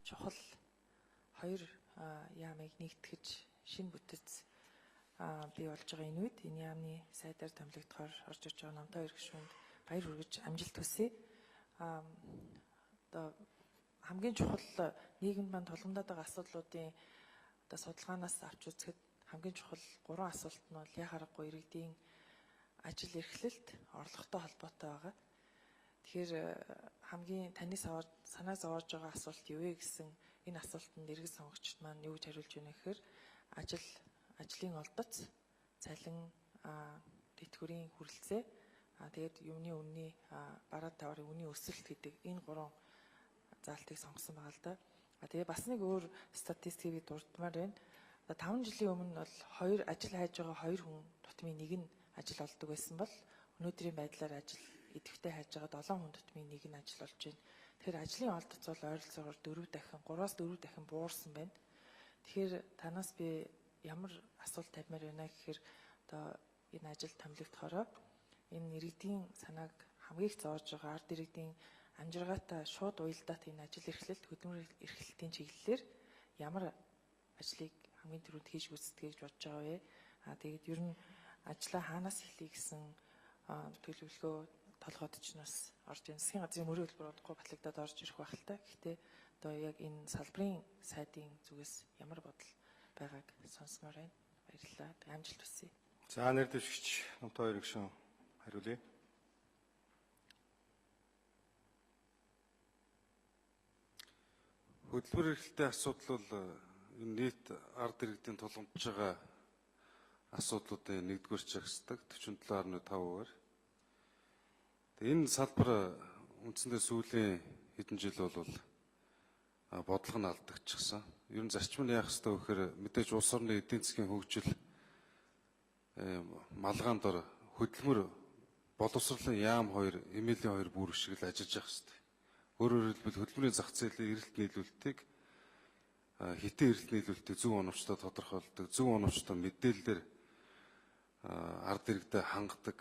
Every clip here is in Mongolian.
чухал хоёр яамыг нэгтгэж шинэ бүтэц бий болж байгаа энэ үед энэ яамны сайдаар томилогдохоор орж ирж байгаа Намтай хоёр гишүүнд баяр хүргэж амжилт хүсье. Одоо хамгийн чухал нийгэмд манд тулгамдаад байгаа асуудлуудын одоо судалгаанаас авч үзэхэд хамгийн чухал 3 асуулт нь бол яа харахгүй иргэдийн ажил эрхлэлт орлоготой холбоотой байгаа. Тэгэхээр хамгийн таны санаа зовоож байгаа асуулт юу вэ гэсэн энэ асуултанд иргэд сонгогчд маань юу гэж хариулж байна гэхээр ажлын олдоц, цалин, тэтгэврийн хүрэлцээ, тэгээд юуны үнний бараа таврын үнийн өсөлт гэдэг энэ 3 заалтыг сонгосон байгаа л да. Тэгээ бас нэг өөр статистикийг дурдмаар байна. 5 жилийн өмнө бол ажил хайж байгаа 2 хүн тутмын нэг нь ажил олдог байсан бол өнөөдрийн байдлаар ажил идэвхтэй хайж байгаа 7 хүн тутмын нэг нь ажил олж байна. Тэгэхээр ажлын олдоц бол ойролцоогоор 3-аас 4 дахин буурсан байна. Тэгэхээр танаас би ямар асуулт тавьмаар байна гэхээр одоо энэ ажил томилогдохороо энэ иргэдийн санааг хамгийн их зоож байгаа ард иргэдийн амжиргаатай шууд уялдаад энэ ажил эрхлэлт, хөдөлмөр эрхлэлтийн чиглэлээр ямар ажлыг хамгийн түрүүнд хийж гүйцэтгэе гэж бодож байгаа вэ? Тэгээд ер нь ажлаа хаанаас эхлэе гэсэн төлөвлөгөө толгойд ч нас орж ирсэн. Засгийн газрын мөрийн хөтөлбөр удахгүй батлагдаад орж ирэх байх л та. Гэхдээ одоо яг энэ салбарын сайдын зүгээс ямар бодол байгааг сонсомоор байна. Баярлалаа. Амжилт хүсье. За нэр дэвшигч Намтай хоёр гишүүн хариулъя. Хөдөлмөр эрхлэлтийн асуудал бол нийт ард иргэдийн тулгамдж байгаа асуудлуудын нэгдүгээр чагсдаг 47.5%. Энэ салбар үндсэндээ сүүлийн хэдэн жил бол бодлого нь алдагдчихсан. Ер нь зарчим нь яах ёстой вэ гэхээр мэдээж улс орны эдийн засгийн хөгжил малгаан дор хөдөлмөр боловсролын яам хоёр, эмээлийн хоёр бүрэг шиг л ажиллаж явах ёстой. Өөрөөр хэлбэл хөдөлмөрийн зах зээлийн эрэлт нийлүүлэлтийг хитэн эрэлт нийлүүлэлтийг зөв оновчтой тодорхойлдог, зөв оновчтой мэдээлэлээр ард иргэдэд хангадаг.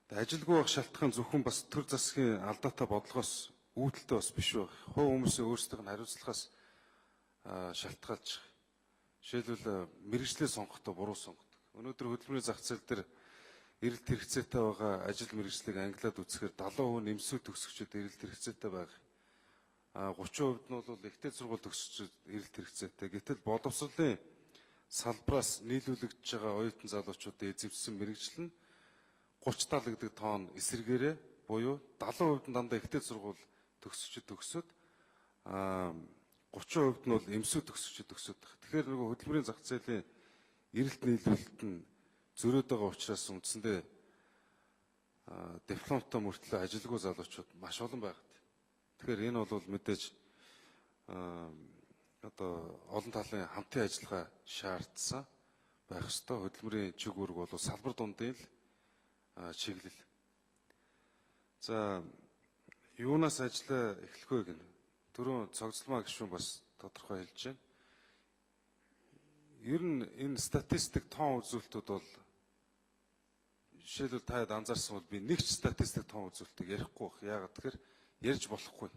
Ажилгүй байх шалтгаан зөвхөн бас төр засгийн алдаатай бодлогоос үүдэлтэй бас биш байх. Хувь хүмүүсийн өөрсдийнх нь хариуцлагаас шалтгаалж. Жишээлбэл мэргэжлээ сонгохдоо буруу сонгодог. Өнөөдөр хөдөлмөрийн зах зээл дээр эрэлт хэрэгцээтэй байгаа ажил мэргэжлийг ангилаад үзэхээр 70% нэмсүү төгсөгчид эрэлт хэрэгцээтэй байгаа. 30% нь бол ихтэй сургууль төгсөгчид эрэлт хэрэгцээтэй. Гэтэл боловсролын салбраас нийлүүлэгдэж байгаа оюутан залуучуудын эзэмшсэн мэргэжил нь 30-70 гэдэг тоон эсэргээрээ буюу 70% нь дандаа ихтэй сургууль төгсөгчид төгсөд 30% нь бол эмсүү төгсөгчид төгсөд байгаа. Тэгэхээр нөгөө хөдөлмөрийн зах зээлийн эрэлт нийлүүлэлт нь зөрөөд байгаа учраас үндсэндээ дипломтой мөртлөө ажилгүй залуучууд маш олон байгаад. Тэгэхээр энэ бол мэдээж одоо олон талын хамтын ажиллагаа шаардсан байх ёстой. Хөдөлмөрийн чиг үүрэг бол салбар дундын л чиглэл. За юунаас ажиллаа эхлэх вэ гэнэ? Түрүүн цогцлмаа гишүүн бас тодорхой хэлж байна. Ер нь энэ статистик тоон үзүүлэлтүүд бол жишээлбэл таад анзаарсан бол би нэг ч статистик тоон үзүүлэлтийг ярихгүй байх. Яагаад тэгэхээр ярьж болохгүй.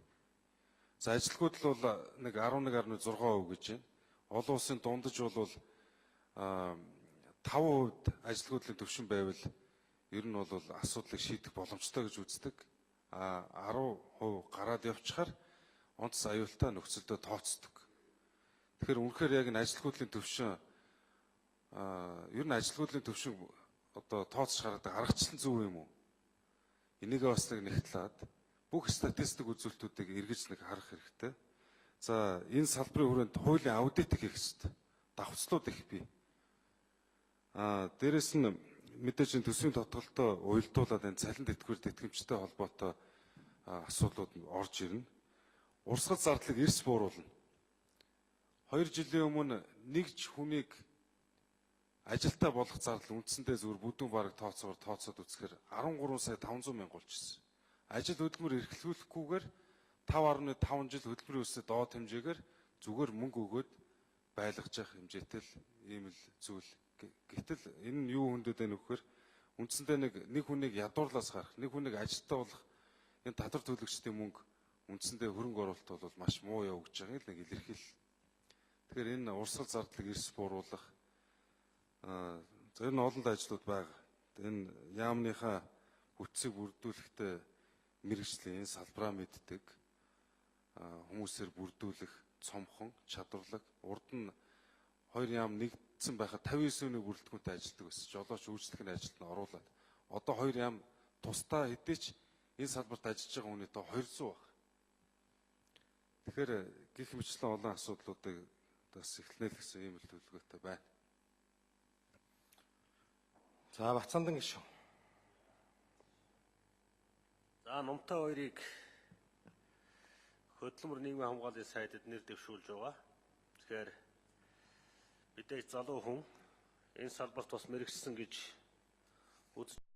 За ажилгүйд л бол нэг 11.6% гэж байна. Олон улсын дундаж бол 5% ажилгүйдлийн төвшин байвал ер нь бол асуудлыг шийдэх боломжтой гэж үздэг. 10% гараад явчихаар онц аюултай нөхцөлдөө тооцдог. Тэгэхээр үнэхээр яг энэ ажилгүйдлийн төвшин ер нь ажилгүйдлийн төвшин одоо тооцож гаргадаг аргачлал зөв юм уу? Энийг бас нэг нэгтлээд бүх статистик үзүүлэлтүүдийг эргэж нэг харах хэрэгтэй. За энэ салбарын хүрээнд хуулийн аудит хийх хэрэгтэй. Давхцлууд их бий. Дээрэс нь мэдээж энэ төсвийн тодголтоо уялдуулаад энэ цалин тэтгэвэр тэтгэмжтэй холбоотой асуудлууд орж ирнэ. Урсгал зардлыг эрс бууруулна. 2 жилийн өмнө нэгж хүнийг ажилтаа болгох зардал үндсэндээ зөвхөн бүдүүн бараг тооцоогоор тооцоод үзэхээр 13,500,000 болж ирсэн. Ажил хөдөлмөр эрхлүүлэхгүйгээр 5.5 жил хөдөлмөрийн өсөлт доод хэмжээгээр зүгээр мөнгө өгөөд байлгаж явах хэмжээтэй л ийм л зүйл. Гэтэл энэ нь юу хүндэд байна вэ гэхээр үндсэндээ нэг хүнийг ядуурлаас гарах, нэг хүнийг ажилтаа болох энэ татвар төлөгчдийн мөнгө үндсэндээ хөрөнгө оруулалт бол маш муу явагдаж байгааг л нэг илэрхийл. Тэгэхээр энэ урсгал зардлыг эрс бууруулах зөв нь олон ажлууд байгаа. Энэ яамныхаа бүтцийг бүрдүүлэхдээ мэрэгжлийн салбараа мэддэг хүмүүсээр бүрдүүлэх цомхон, чадварлаг, урд нь хоёр яам нэгдсэн байхад 59 өдрийн бүрэлдэхүүнтэй ажилладаг байсан. Жолооч үйлчлэхний ажилд нь оруулаад одоо хоёр яам тусдаа хэдий ч энэ салбарт ажиллаж байгаа хүний тоо 200 баг. Тэгэхээр гих мэтлэн олон асуудлуудыг бас эхлэнэ л гэсэн ийм л төлөвлөгөөтэй байна. За Бацаандан гишүүн. За Нумтай хоёрыг хөдөлмөр нийгмийн хамгааллын сайдд нэр дэвшүүлж байгаа. Тэгэхээр мэдээж залуу хүн энэ салбарт бас мэрэгчсэн гэж үзэж